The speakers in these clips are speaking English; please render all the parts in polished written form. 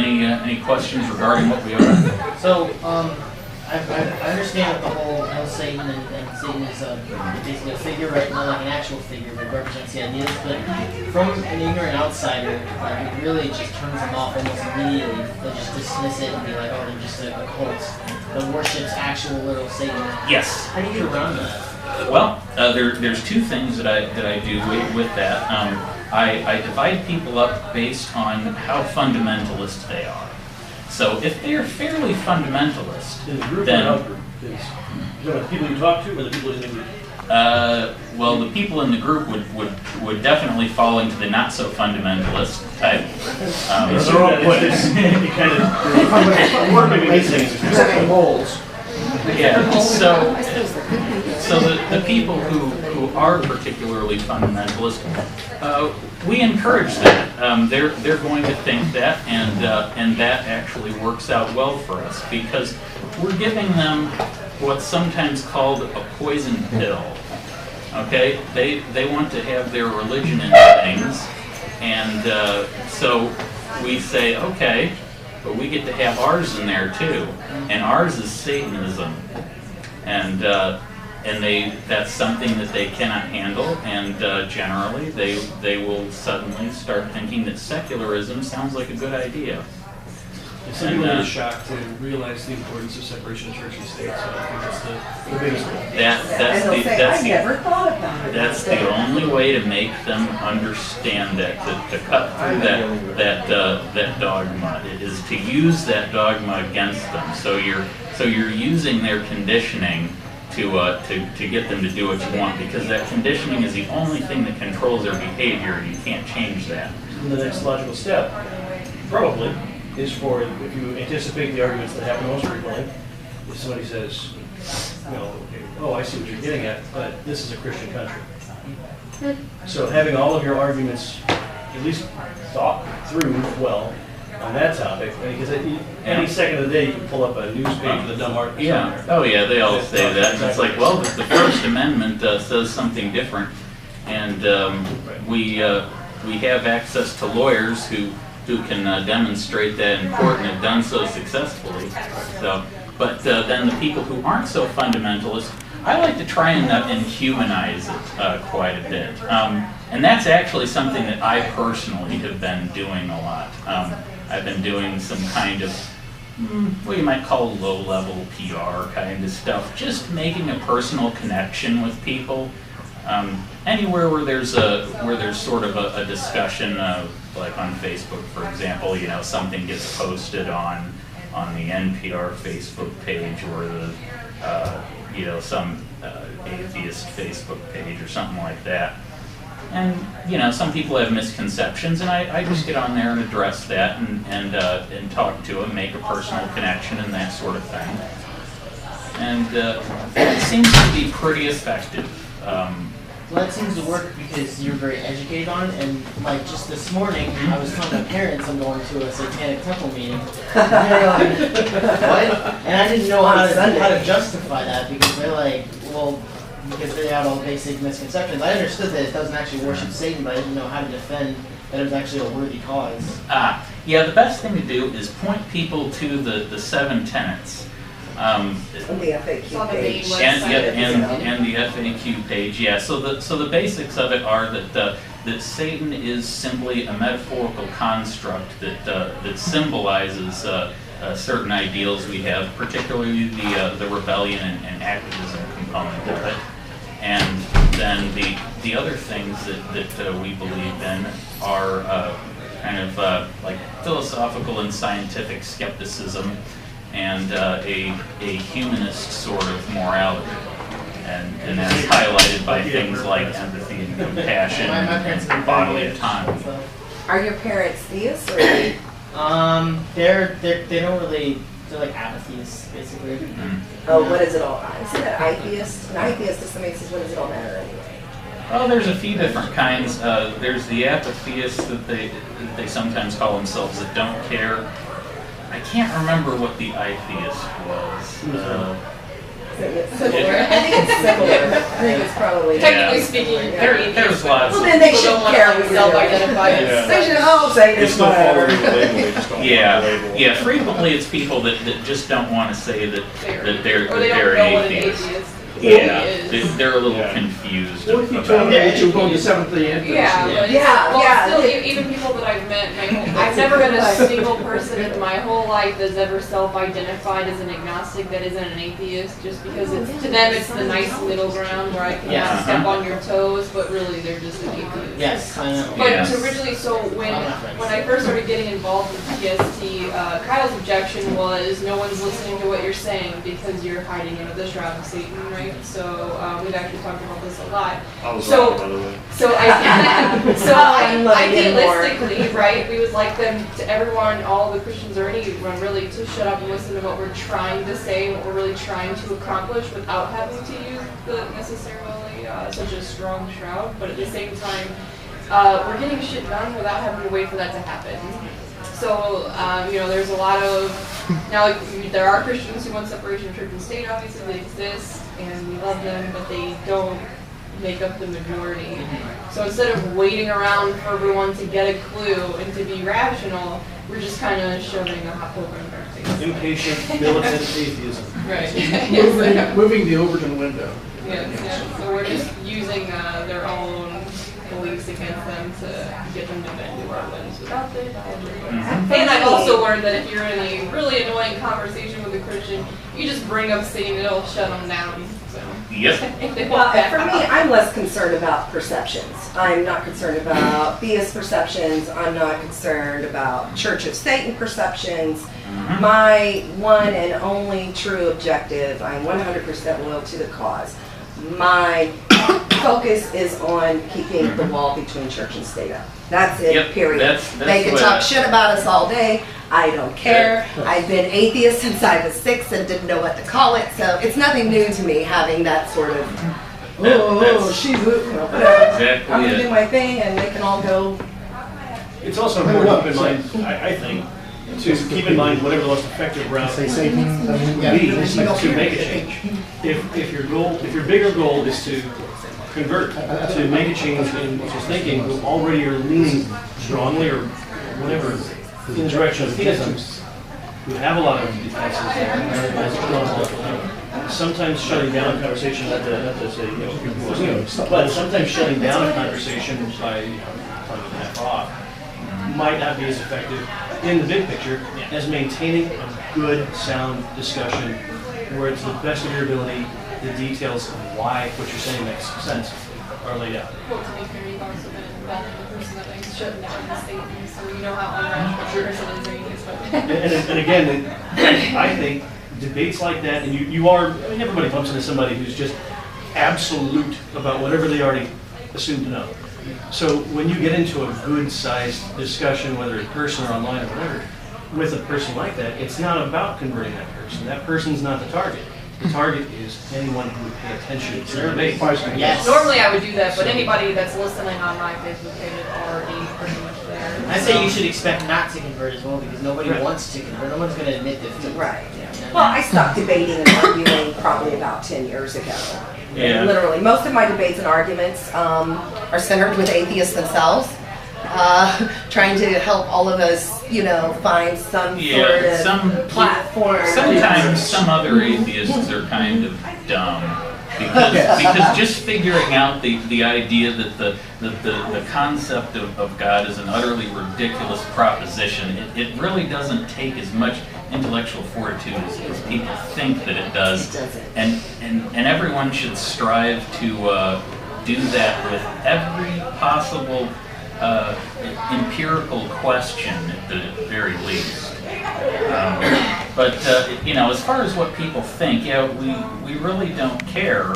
Any questions regarding what we are? So, I understand what the whole Satan and Satan is basically a figure, right? Not like an actual figure, but represents the ideas. But from an ignorant outsider, it really just turns them off almost immediately. They'll just dismiss it and be like, oh, they're just a cult that worships actual literal Satan. Yes. How do you get around that? Well, there's two things that I do with that. I divide people up based on how fundamentalist they are. So if they're fairly fundamentalist, in the group then or out group? Is the people you talk to, or the people in the group? Well, the people in the group would definitely fall into the not so fundamentalist type. They're all put it kind of working second goals. Yeah. So the people who are particularly fundamentalist, we encourage that. They're going to think that, and that actually works out well for us because we're giving them what's sometimes called a poison pill. Okay, they want to have their religion in things, and so we say, okay, but we get to have ours in there too, and ours is Satanism, and that's something that they cannot handle, and generally they will suddenly start thinking that secularism sounds like a good idea. Some people are shocked to realize the importance of separation of church and state, so I think that's the biggest one. That's the only way to make them understand that, to cut through that dogma, is to use that dogma against them. So you're using their conditioning to get them to do what you want, because that conditioning is the only thing that controls their behavior, and you can't change that. And the next logical step, probably, is for, if you anticipate the arguments that happen most frequently, if somebody says, okay, oh, I see what you're getting at, but this is a Christian country. So having all of your arguments at least thought through well on that topic, because any second of the day you can pull up a news page with a dumb article. Yeah. Oh yeah, they all say that. And it's like, well, the First Amendment says something different, and we have access to lawyers who can demonstrate that in court and have done so successfully. So, but then the people who aren't so fundamentalist, I like to try and humanize it quite a bit. And that's actually something that I personally have been doing a lot. I've been doing some kind of what you might call low-level PR kind of stuff, just making a personal connection with people. Anywhere where there's sort of a discussion, like on Facebook, for example, something gets posted on the NPR Facebook page, or the some atheist Facebook page or something like that. And some people have misconceptions, and I just get on there and address that and talk to them, make a personal connection and that sort of thing. And it seems to be pretty effective. Well, that seems to work because you're very educated on it, and like just this morning, I was telling my parents I'm going to a Satanic Temple meeting. And they're like, what? And I didn't know how to justify that, because they're like, well, because they had all basic misconceptions. I understood that it doesn't actually worship Satan, but I didn't know how to defend that it was actually a worthy cause. Yeah, the best thing to do is point people to the 7 tenets. On the FAQ page. And the FAQ page, yeah. So the basics of it are that Satan is simply a metaphorical construct that symbolizes certain ideals we have, particularly the rebellion and activism component of it. And then the other things that we believe in are kind of like philosophical and scientific skepticism, and a humanist sort of morality, and that's highlighted by things like empathy and compassion and bodily autonomy. Are your parents theists, or they don't really, they're like atheists basically. Oh, what is it all? Isn't that atheist? An atheist is somebody who says, what does it all matter anyway? Well, there's a few different kinds. There's the apatheists that they sometimes call themselves, that don't care. I can't remember what the atheist was. Similar. I think it's similar. I think it's probably. Technically speaking, there's lots. Well, then they should care what self-identify as. They should all say They it's still whatever. follow the label, they just don't Yeah, frequently it's people that just don't want to say that they're or they don't know what an atheists. atheist Yeah, is. they're a little confused What if you about told me it. that you were going to Seventh-day Adventist? Yeah, but Yeah, still, even people that I've met, I've never been a single person in my whole life that's ever self-identified as an agnostic that isn't an atheist, just because to them it's the nice middle ground where I can not step on your toes, but really they're just an atheist. Yes, I know. But Yes. originally, so when I first started getting involved with PST, Kyle's objection was no one's listening to what you're saying because you're hiding under the shroud of Satan, right? So we've actually talked about this a lot. I was So- wrong, by the way. Idealistically, right, we would like them to everyone, all the Christians or anyone really, to shut up and listen to what we're trying to say, what we're really trying to accomplish without having to use the necessarily such a strong shroud. But at the same time, we're getting shit done without having to wait for that to happen. So, there's a lot of, now there are Christians who want separation of church and state, obviously they exist, and we love them, but they don't make up the majority. So instead of waiting around for everyone to get a clue and to be rational, we're just kind of shoving a hot poker in their face. Impatient, militant atheism. Right. Moving the Overton window. Yeah. So we're just using their own beliefs against them to get them to bend to our whims without the knowledge. And I've also learned that if you're in a really annoying conversation with a Christian, you just bring up Satan and it'll shut them down. So. Yep. Well, for me, I'm less concerned about perceptions. I'm not concerned about theist perceptions. I'm not concerned about Church of Satan perceptions. My one and only true objective, I'm 100% loyal to the cause. My focus is on keeping the wall between church and state up. That's it, Yep, period. that's They can what talk shit about us all day. I don't care. I've been atheist since I was 6 and didn't know what to call it, so it's nothing new to me having that sort of, she's, whatever. Exactly I'm going to it. do my thing and they can all go. It's also important to keep in mind, I think, to keep in mind whatever the most effective route would be to make a change. If your bigger goal is to convert, to make a change in just thinking, who already are leaning strongly or whatever in the direction of theism, who have a lot of defenses, sometimes shutting down conversation, not to say, but sometimes shutting down a conversation by cutting it half off might not be as effective in the big picture as maintaining a good, sound discussion where it's the best of your ability, the details of why what you're saying makes sense are laid out. Well, to be fair, you've also been involved in the person that likes shutting down the state, so you know how unrational person is. And again, I think debates like that, and you are, I mean, everybody bumps into somebody who's just absolute about whatever they already assume to know. So when you get into a good-sized discussion, whether in person or online or whatever, with a person like that, it's not about converting that person. That person's not the target. The target is anyone who would pay attention to the debate. Yes. Normally I would do that, but anybody that's listening on my Facebook page is already pretty much there. I say you should expect not to convert as well because nobody wants to convert. No one's going to admit defeat. Right. Well, I stopped debating and arguing probably about 10 years ago. Yeah. Literally, most of my debates and arguments are centered with atheists themselves, trying to help all of us, find some sort of platform. Sometimes some other atheists are kind of dumb because just figuring out the idea that the concept of God is an utterly ridiculous proposition, it really doesn't take as much intellectual fortitude as people think that it does. It doesn't. And everyone should strive to do that with every possible empirical question at the very least. But as far as what people think, we really don't care.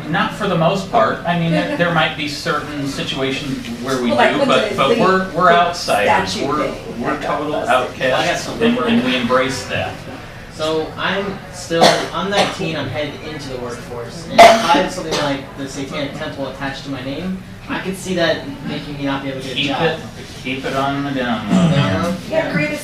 Not for the most part. I mean, there might be certain situations where we do, but we're outsiders. We're total outcasts, and we embrace that. So I'm 19, I'm headed into the workforce. And if I had something like the Satanic Temple attached to my name, I could see that making me not be able to get a job. Keep it on the down low. Yeah, create a